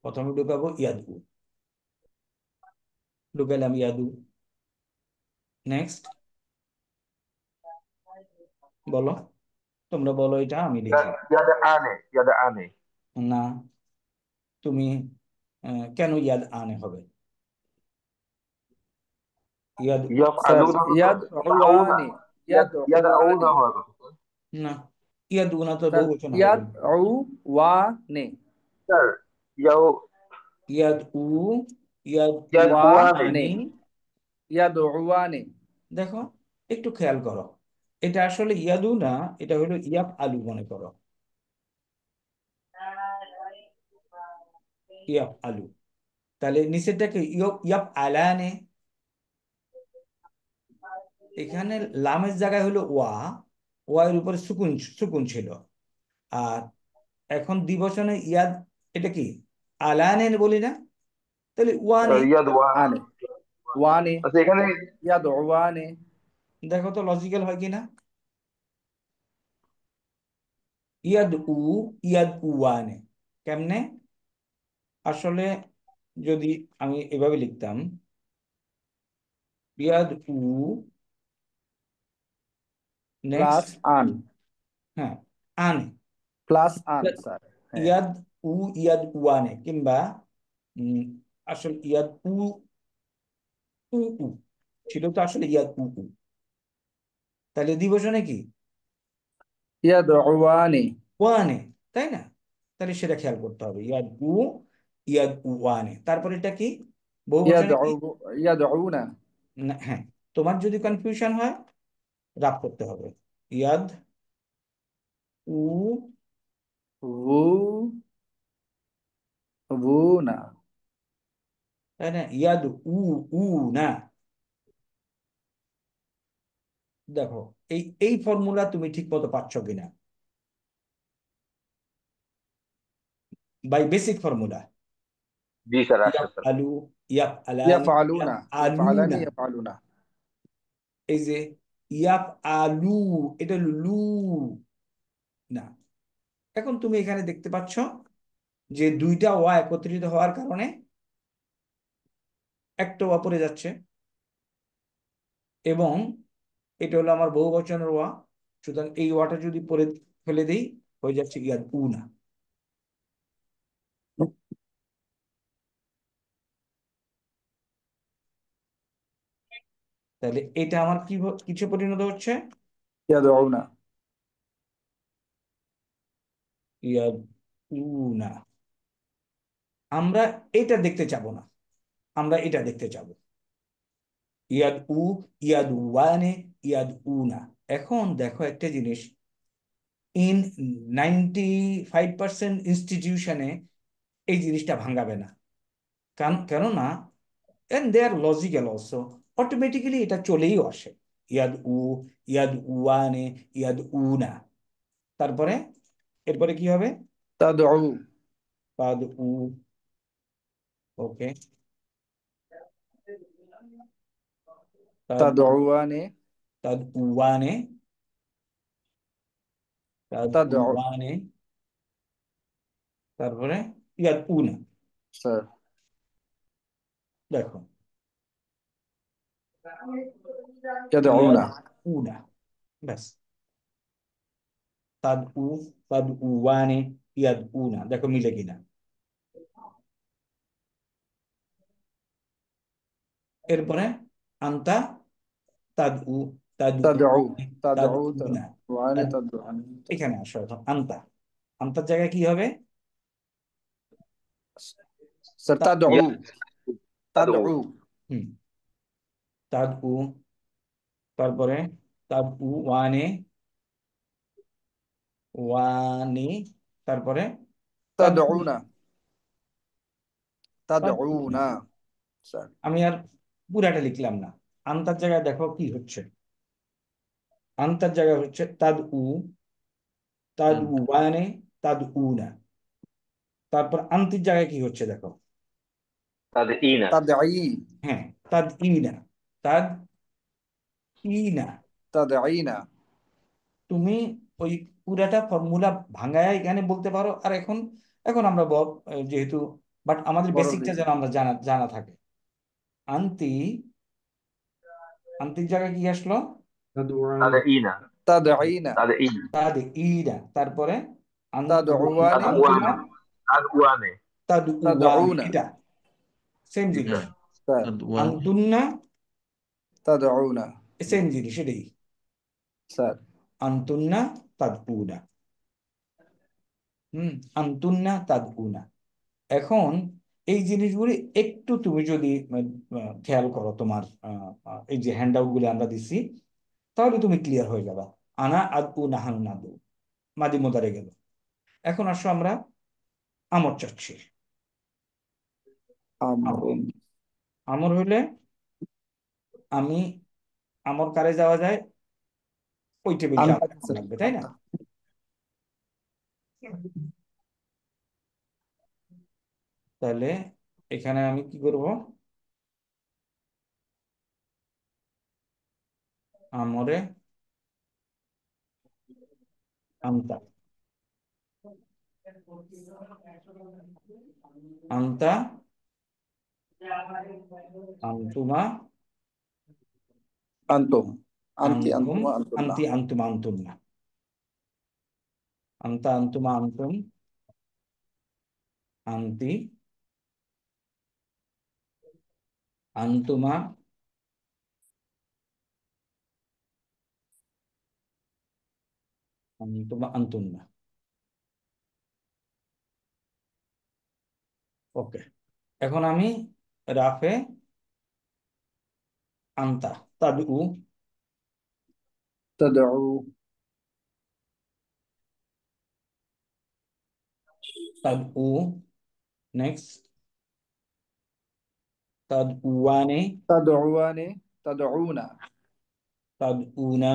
প্রথমে ঢুকাবো ইয়াদউ, ঢুকাইলাম ইয়াদু। নেক্সট, বলো, তোমরা বলো এটা, আমি লিখি। ইয়াদে আনে। না, তুমি কেন ইয়াদ আনে হবে? ইয়াদ, ইয়াফ স্যার, আলুনা হতো, ইয়াউনা, ইয়াদউয়ানি, ইয়াদ ইয়াদউয়ানি। আউনা হওয়ার কথা স্যার। না, ইয়াদ উনা তো স্যার, বহু বচন হবে। ইয়াদউওয়ানি, স্যার ইয়াও ইয়াদ উ, ইয়াদ উ ইয়াদ ওয়ানে। ওয়ানি, আনি। ইয়াদউওয়ানি। দেখো, একটু খেয়াল করো, এটা আসলে ইয়াদু না, এটা হলো ইয়াব আলু মনে করো। ইয়াব আলু, তাহলে নিচেরটাকে ইয়াব আলানে। এখানে লামের জায়গায় হলো ওয়া, ওয়া এর উপরে সুকুন, সুকুন ছিল। আর এখন দ্বিবচনে ইয়াদ, এটা কি আলানে বলি না, তাহলে ওয়ানে। ইয়াদ ওয়ানে। আনি, ওয়ানি, আচ্ছা এখানে ইয়াদউওয়ানি। দেখো তো লজিক্যাল হয় কিনা। ইয়াদ উ, ইয়াদ উওয়ানে, কেমনে? আসলে যদি আমি এভাবে লিখতাম, ইয়াদ উ, নেক্সট, প্লাস আন, হ্যাঁ, আনে। প্লাস আন স্যার, হ্যাঁ। ইয়াদ উ, ইয়াদ উয়ানে, কিংবা উম, আসলে ইয়াদ উ, উ উ ছিল তো আসলে ইয়াদ উ উ, তাহলে দ্বিবচনে কি ইয়াদউওয়ানি, ওয়ানে, তাই না? তাহলে সেটা খেয়াল করতে হবে, ইয়াদ উ, ইয়াদ উ ওয়ানে। তারপর এটা কি বহুবচনে কি? ইয়াদউনা, না, হ্যাঁ, তোমার যদি কনফিউশন হয় রাব করতে হবে, ইয়াদ উ, ভু, ভুনা। তাই না? ইয়াদ উ, উ না। দেখো, এই ফর্মুলা তুমি ঠিক মতো পাচ্ছ কিনা, বাই বেসিক ফর্মুলা। জি স্যার আসছে ইয়াফ স্যার। আলু, ইয়াফ আলানি, ইয়াফ ইয়াফআলুনা, ইয়াফআলানি, আলুনা। ইয়াফআলুনা। এই যে ইয়াফ আলু, এটা হলো লু না। এখন তুমি এখানে দেখতে পাচ্ছ যে দুইটা ওয়া একত্রিত হওয়ার কারণে একটা ওয়া পড়ে যাচ্ছে, এবং এটা হলো আমার বহু বচনের ওয়া, সুতরাং এই ওয়াটা যদি পরে ফেলে দিই হয়ে যাচ্ছে ইয়াদ উ না। তাহলে এটা আমার কি কিছু পরিণত হচ্ছে, ইয়াদউনা। ইয়াদ উ না। আমরা এটা দেখতে চাবো না, আমরা এটা দেখতে চাবো, ইয়াদ উ, ইয়াদ ওয়ানে, ইয়াদ উ না। এখন দেখো একটা জিনিস, ইন 95% ইনস্টিটিউশনে এই জিনিসটা ভাঙাবে না। কেননা and they are logical also, automatically এটা চলেই আসে। ইয়াদ উ, ইয়াদ উয়ানে, ইয়াদ উনা। তারপরে এরপরে কি হবে? তাদউ তাদ উ, ওকে, তাদ তাদউয়ানে তাদ উয়ানে, তাদ তাদউ উয়ানে, তারপরে ইয়াদ উনা। স্যার দেখো, ইয়াদউনা ইয়াদ উনা, ব্যাস। তাদ উ, তাদ উয়ানে, ইয়াদ উনা, দেখো মিলে কিনা। এরপরে আন্তা তাদ উ, তাদ তাদউ তাদ তাদউ উনা, ওয়ানে তাদ, তাদউয়ানে এখানে আসো এখন আন্তা। আন্তার জায়গায় কি হবে? স্যার তা- তাদউ ইয়া তাদউ তাদউ হুম, তাদ উ, তারপরে তাদ উ ওয়ানে, ওয়ানি, তারপরে তাদ তাদউনা তাদ উনা। তাদউনা স্যার আমি আর পুরাটা লিখলাম না। আন্তার জায়গায় দেখো কি হচ্ছে। আন্তার জায়গায় হচ্ছে তাদ উ, তাদ উ ওয়ানে, তাদ উনা। তারপর আন্তির জায়গায় কি হচ্ছে দেখো। তাদঈনা তাদঈ হ্যাঁ, তাদ ইনা, তাদ ইনা। তাদঈনা তুমি ওই পুরাটা ফর্মুলা ভাঙায় এখানে বলতে পারো। আর এখন এখন আমরা যেহেতু, বাট আমাদের বড় বেসিকটা লিখি যেন আমরা জানা জানা থাকে। আন্তি, আন্তির জায়গায় কি আসলো? তাদওয়ানে তাদঈনা তাদঈনা তাদঈনা তাদ ইনা, তারপরে তাদউয়ানে আন্তুমা, তাদউয়ানে তাদউয়ানে তাদ উওয়ান, তাদউনা এটা সেম জি জিনিস। স্যার স্যার তাদওয়ানে আন্তুন্না, তাদউনা সেম জিনিস এটাই। স্যার আন্তুন্না তাদ উনা, আন্তুন্না তাদ উনা। এখন এই জিনিসগুলি একটু তুমি যদি খেয়াল করো তোমার এই যে হ্যান্ড আউট গুলি আমরা দিচ্ছি, তাহলে তুমি ক্লিয়ার হয়ে যাবে। আনা আদু নাহানু নাদু, মাদি মোদারে গেল। এখন আসো আমরা আমর চাচ্ছি। আমর, আমরুন আমর হইলে আমি, আমর কারে যাওয়া যায়? ওই টেবিলটা আনতা আমার স্যার লাগবে, তাই না? আনতা তাহলে এখানে আমি কি করব? আমরে আনতা, আনতা, আনতুমা, আনতুম আনতি আনতুম, আনতুমা আনতুন্না আন্তি আনতুমা আনতুমনা, আন্তা আনতুমা আনতুম, আন্তি আনতুমা, আনতুমা আনতুমনা। ওকে, এখন আমি রাফে আন্তা তাদু, তাদউ তাদু, নেক্সট তাদউয়ানে, তাদউয়ানে তাদউনা তাদউনা,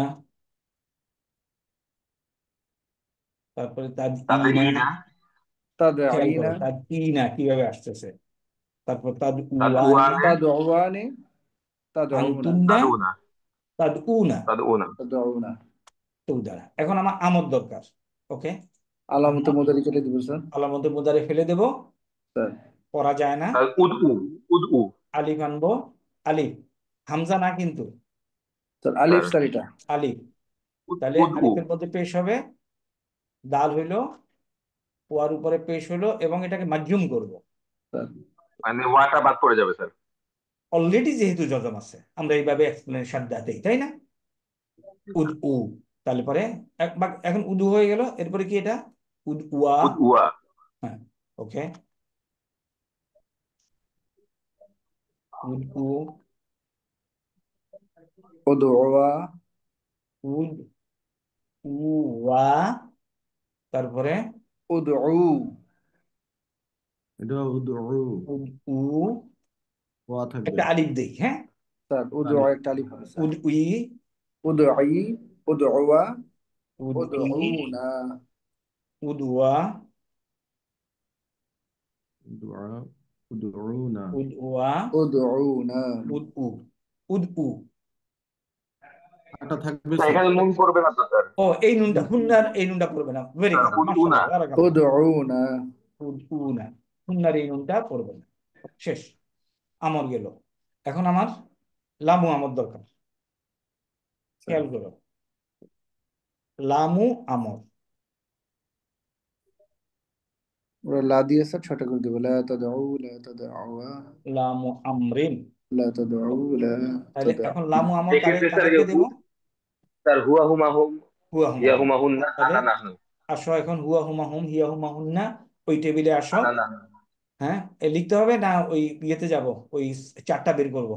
তারপরে তাদইনা। তাদঈনা খেয়াল তাদঈনা করো তাদইনা কিভাবে আসতেছে। তারপর তাদউয়ানে, তাদউয়ানে তাদউয়ানে তাদউনা আনতুন্না, তাদউনা তাদউনা, তাদউনা তাদউনা তৌদারা। এখন আমার আমদ দরকার। ওকে, আলামতে আমদ মুদারি কেটে দিব স্যার আলামতে মুদারে ফেলে দেব, স্যার পড়া যায় না। উদউ উদউ আলিফ আনবো, আলিফ, হামজা না কিন্তু, স্যার আলিফ স্যার স্যার এটা আলিফ। তাহলে উদউ আলিফের মধ্যে পেশ হবে, দাল হইলো, পোয়ার উপরে পেশ হইলো, এবং এটাকে মাজুম করব। স্যার মানে ওয়াটা বাদ পড়ে যাবে স্যার অলরেডি যেহেতু যজম আছে, আমরা এইভাবে এক্সপ্লেনেশন দেই, তাই না? উদ উ, তাহলে পরে এখন উদু হয়ে গেল। এরপরে কি এটা? উদ উয়া। উদউয়া হ্যাঁ, ওকে, উদ উ, উদউয়া উদ উয়া, তারপরে উদউ এটা উদউ উ ওয়া থাকবে একটা আলিফ দেই, হ্যাঁ। স্যার উদউ আলিফ একটা আলিফ হবে স্যার। উই উদউই উদউয়া উই উদউনা উদওয়া দুআ উদউনা উদওয়া উদউনা উদউ উদউ। আটা থাকবে স্যার স্যার। এখানে নুন পড়বে না তো স্যার। ও এই নুনটা হুন্নার এই নুনটা পড়বে না। ভেরি স্যার গুড, উনা। মাশাআল্লাহ, বারাকাল্লাহ। উদউনা উদউনা, হুন্নার এই নুনটা পড়বে না। শেষ, আমর গেল। এখন আমার লামু আমর দরকার, স্যার। খেয়াল করো। লামু আমর, ওরা লা দিয়ে স্যার ছোট করে দেবো, লা তাদউ লা তাদউয়া লামু আমরিন। লা তাদউ লা তাহলে তাদউ। এখন লামু আমর এক্ষেত্রে স্যার কাদেরকে দেব? স্যার হুয়া হুমা হুম হুয়া হুমা ইয়া হুম। হুমা হুন্না তাহলে আনা নাহনু। আসো এখন হুয়া হুমা হুম হিয়া হুমা হুন্না ওই টেবিলে আসো। আনা নাহনু। হ্যাঁ, লিখতে হবে না? ওই ইয়েতে যাব, ওই চারটা বের করব।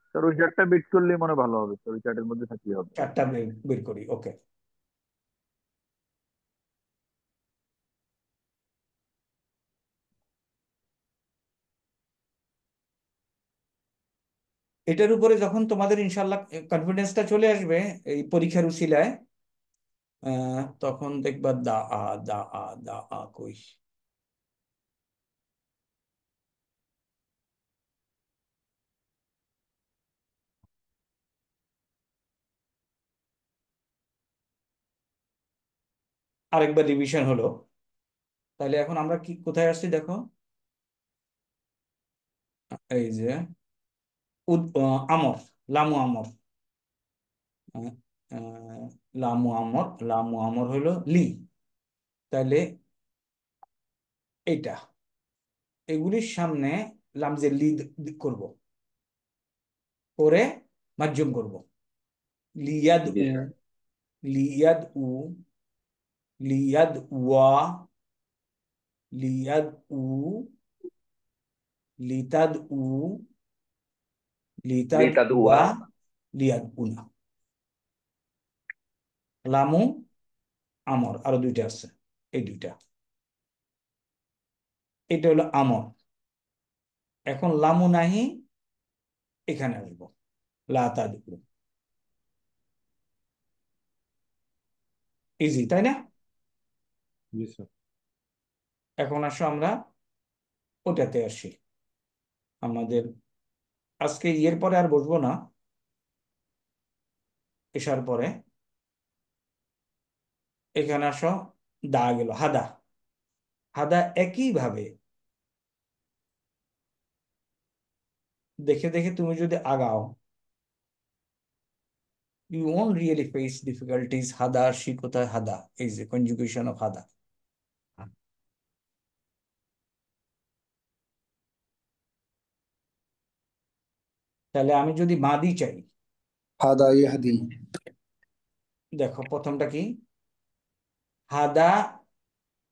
স্যার ওই চারটা বিট করলে মনে হয় ভালো হবে স্যার, ওই চার্টের মধ্যে থাকলে হবে। চারটা বের বের করি, ওকে। এটার উপরে যখন তোমাদের ইনশাল্লাহ কনফিডেন্সটা চলে আসবে এই পরীক্ষার উসিলায়, তখন দেখবা দা আ দা আ দা আ কই। আরেকবার রিভিশন হলো। তাহলে এখন আমরা কি কোথায় আসছি দেখো, এই যে আমর, লামু আমর। আহ, আহ, লামু আমর, লামু আমর হলো লি। তাহলে এইটা, এগুলির সামনে লামজে লি করব, করে মাজ্জুম করব। লিয়াদ জি উ, স্যার। লিয়াদ উ, লিয়াদ ওয়া, লিয়াদ উ, লিতাদ উ, লিতাদ লিতাদ ওয়া, উয়া। লিয়াদ উনা। লামু আমর আরো দুইটা আছে, এই দুইটা। এটা হলো আমর। এখন লামু নাহি, এখানে আসবো, লা তাদউ। ইজি, তাই না? জি স্যার। এখন আসো আমরা ওটাতে আসি। আমাদের আজকে ইয়ের পরে আর বসবো না, এসার পরে। এখানে আসো, দা গেল, হাদা। হাদা একই ভাবে দেখে দেখে তুমি যদি আগাও, you won't really face difficulties. হাদা আসি কোথায়? হাদা, এই যে কনজুগেশন অফ হাদা। তাহলে আমি যদি মাদি চাই, হাদা ইয়াহদি দেখো প্রথমটা কি? হাদা,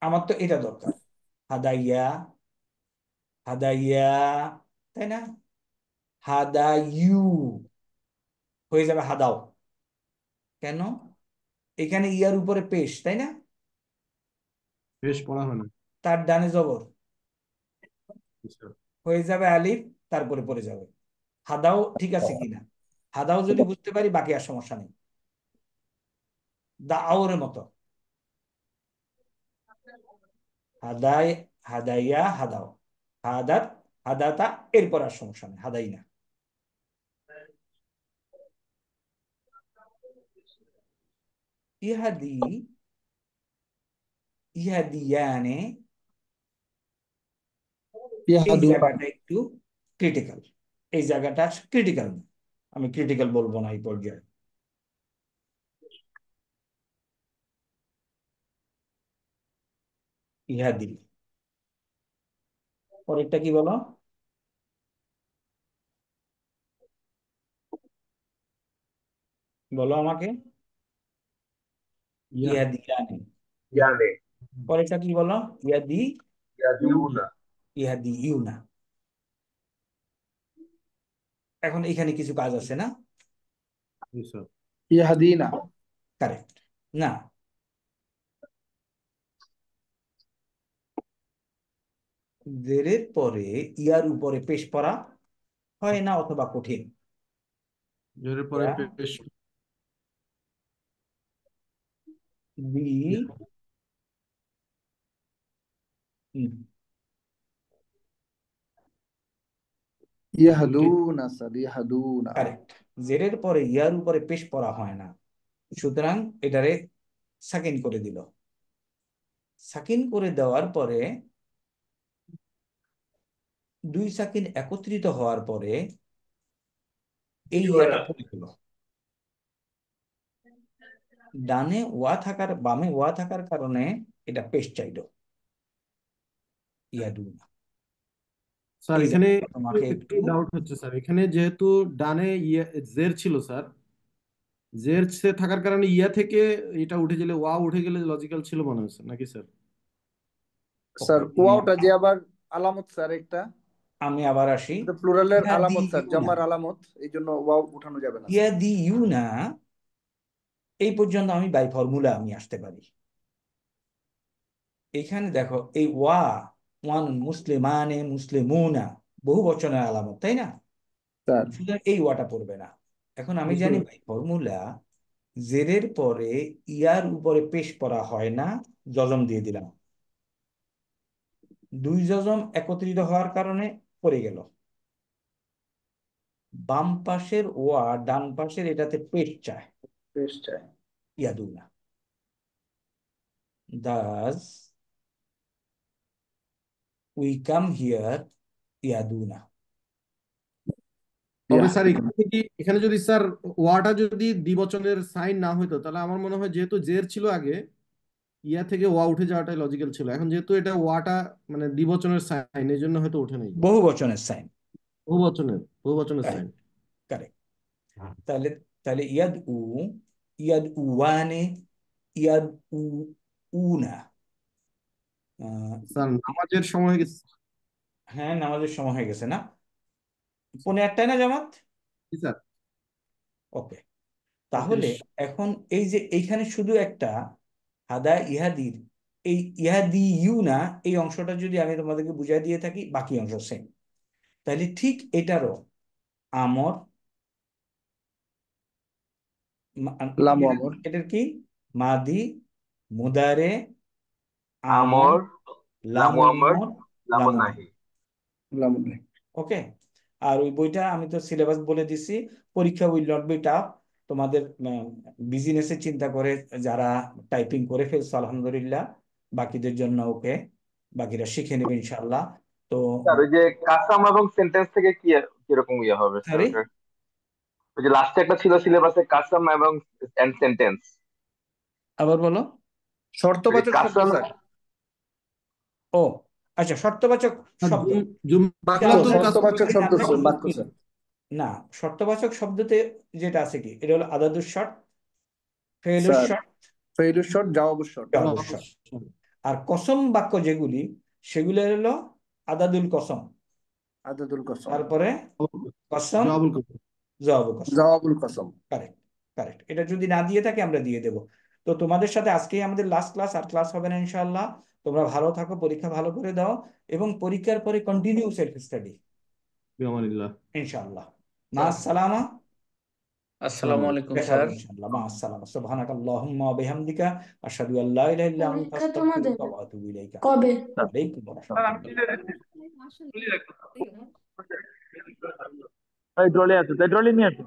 আমার তো এটা দরকার, হাদাইয়া, হাদাইয়া, তাই না? হাদাইউ হয়ে যাবে হাদাও। কেন? এখানে ইয়ার উপরে পেশ, তাই না? বেশ পড়া হয় না। তার ডানে জবর, জি স্যার। হয়ে যাবে আলিফ, তারপরে পড়ে যাবে। হাদাও ঠিক আছে কিনা? হাদাও যদি বুঝতে পারি বাকি আর সমস্যা নেই। দা আওরের মতো, হাদাই, হাদাইয়া, হাদাও, হাদাত, হাদাতা, এরপর আর সমস্যা নেই, হাদাই না। ইহাদি, ইহাদিয়ানে, এই ইয়াহাদু জায়গাটা একটু ক্রিটিক্যাল। এই জায়গাটা ক্রিটিক্যাল না, আমি ক্রিটিক্যাল বলবো না এই পর্যায়ে। ইহাদি, পরেরটা কি বলো? বলো আমাকে। ইয়া ইহাদিয়ানে, ইয়ানে। পরেরটা কি বলো? ইয়াদি, ইয়াদিউনা। ইহাদি ইউনা। এখন এখানে কিছু কাজ আছে না? জি স্যার। ইয়াহাদিনা কারেক্ট। না, জেরের পরে ইয়ার উপরে পেশ করা হয় না অথবা কঠিন। জেরের পরে ইয়া পেশ বি ইয়াহদুনা স্যার, ইয়াহদুনা। কারেক্ট। জেরের পরে ইয়ার উপরে পেশ করা হয় না, সুতরাং এটারে সাকিন করে দিল। সাকিন করে দেওয়ার পরে দুই সাকিন একত্রিত হওয়ার পরে এই ইয়াটা পড়ে গেল। ডানে ওয়া থাকার বামে ওয়া থাকার কারণে এটা পেশ চাইল, ইয়াদুনা। স্যার এই এখানে দেখো, তোমাকে একটু ডাউট হচ্ছে স্যার, এখানে যেহেতু ডানে জের ছিল স্যার, জের থাকার কারণে ইয়া থেকে এটা উঠে গেলে ওয়া উঠে গেলে লজিক্যাল ছিল মনে হচ্ছে নাকি স্যার? স্যার ওকে, ওয়াওটা যে আবার আলামত স্যার একটা, আমি আবার আসি। এটা প্লুরালের আলামত স্যার, ইয়াদিউনা, জামার আলামত, এই জন্য ওয়াও উঠানো যাবে না স্যার। ইয়াদিউনা, এই পর্যন্ত আমি বাই ফর্মুলা আমি আসতে পারি। এখানে দেখো এই ওয়া, ওয়ান মুসলিমানে মুসলিমুনা, বহু বচনের আলামত, তাই না? স্যার সুতরাং এই ওয়াটা পড়বে না। এখন আমি বুঝতে জানি পারছি। বাই ফর্মুলা জেরের পরে ইয়ার উপরে পেশ করা হয় না, জজম দিয়ে দিলাম। দুই জজম একত্রিত হওয়ার কারণে পড়ে গেল। বাম পাশের ওয়া ডান পাশের এটাতে পেশ চায়, বেশ চাই। ইয়াদুনা। দাস উই কাম হিয়ার ইয়াদুনা। তবে স্যার এখানে যদি স্যার ওয়াটা যদি দ্বিবচনের সাইন না হইতো, তাহলে আমার মনে হয় যেহেতু জের ছিল আগে, ইয়া থেকে ওয়া উঠে যাওয়াটাই লজিক্যাল ছিল। এখন যেহেতু এটা ওয়াটা মানে দ্বিবচনের সাইন, এই জন্য হয়তো উঠে নাই। বহু বচনের সাইন। বহুবচনের সাইন। কারেক্ট। তাহলে তাহলে ইয়াদ উওয়ানে, ইয়াদ উ উনা। স্যার নামাজের সময় হয়ে গেছে। হ্যাঁ, নামাজের সময় হয়ে গেছে না? 5:30 না জামাত? জি স্যার। ওকে, তাহলে এখন এই যে এইখানে শুধু একটা হাদা ইহাদির, এই ইহাদি ইউ না, এই অংশটা যদি আমি তোমাদেরকে বুঝাই দিয়ে থাকি, বাকি অংশ সেম, তাহলে ঠিক এটারও আমর, লামু আমর, এটার কি মাদি, মুদারে, আমর, আমর, লামু লামু আমর, আমর, লামু লামু নাহি। নাহি। লামু নাই। ওকে, আর ওই বইটা আমি তো সিলেবাস বলে দিছি। পরীক্ষা উইল নট বি টাফ। তোমাদের বিজনেসে চিন্তা করে যারা টাইপিং করে ফেলছো আলহামদুলিল্লাহ, বাকিদের জন্য ওকে, বাকিরা শিখে নেবে ইনশাল্লাহ। তো স্যার ওই যে কাসাম এবং সেন্টেন্স থেকে কি কিরকম ইয়ে হবে স্যার আরে ওটা? ওই যে লাস্টে একটা ছিল সিলেবাসে কাসাম এবং সেন্টেন্স। আবার বলো। শর্তবাচক শব্দ কাসাম, স্যার, ও আচ্ছা, শর্তবাচক শব্দ। বাক্য, আমরা শর্তবাচক শব্দ আমরা স্যার, কি বাক্য করি? স্যার। না, শর্তবাচক শব্দতে যেটা আছে কি, এটা হলো আদাদুস শর্ত, ফেলুস স্যার শর্ত, ফেইলুর শর্ট, জওয়াবুর শর্ট, জওয়াবুস শর্ত। আর কসম বাক্য যেগুলি, সেগুলো হলো আদাদুল কসম, আদাদুল কসম, তারপরে কসম, জওয়াবুল কসম। জওয়াবুল কসম। Correct, correct. এটা যদি না দিয়ে থাকে আমরা দিয়ে দেব। তো তোমাদের সাথে আজকেই আমাদের লাস্ট ক্লাস, আর ক্লাস হবে না ইনশাআল্লাহ। তোমরা ভালো থাকো, পরীক্ষা ভালো করে দাও, এবং পরীক্ষার পরে কন্টিনিউ সেলফ স্টাডি ইনশাআল্লাহ। মা আসসালামা। আসসালামু আলাইকুম দেখা স্যার। হবে ইনশাআল্লাহ। মা আসসালামা। সুবহানাকাল্লাহুম্মা ওয়া বিহামদিকা আশহাদু আল্লা ইলাহা ইল্লা আনতা পরীক্ষা তোমাদের আস্তাগফিরুকা ওয়া আতুবু ইলাইকা। কবে? ওয়া আলাইকুম আসসালাম। ট্রলি আছে, তাই ট্রলি নিয়ে আসো।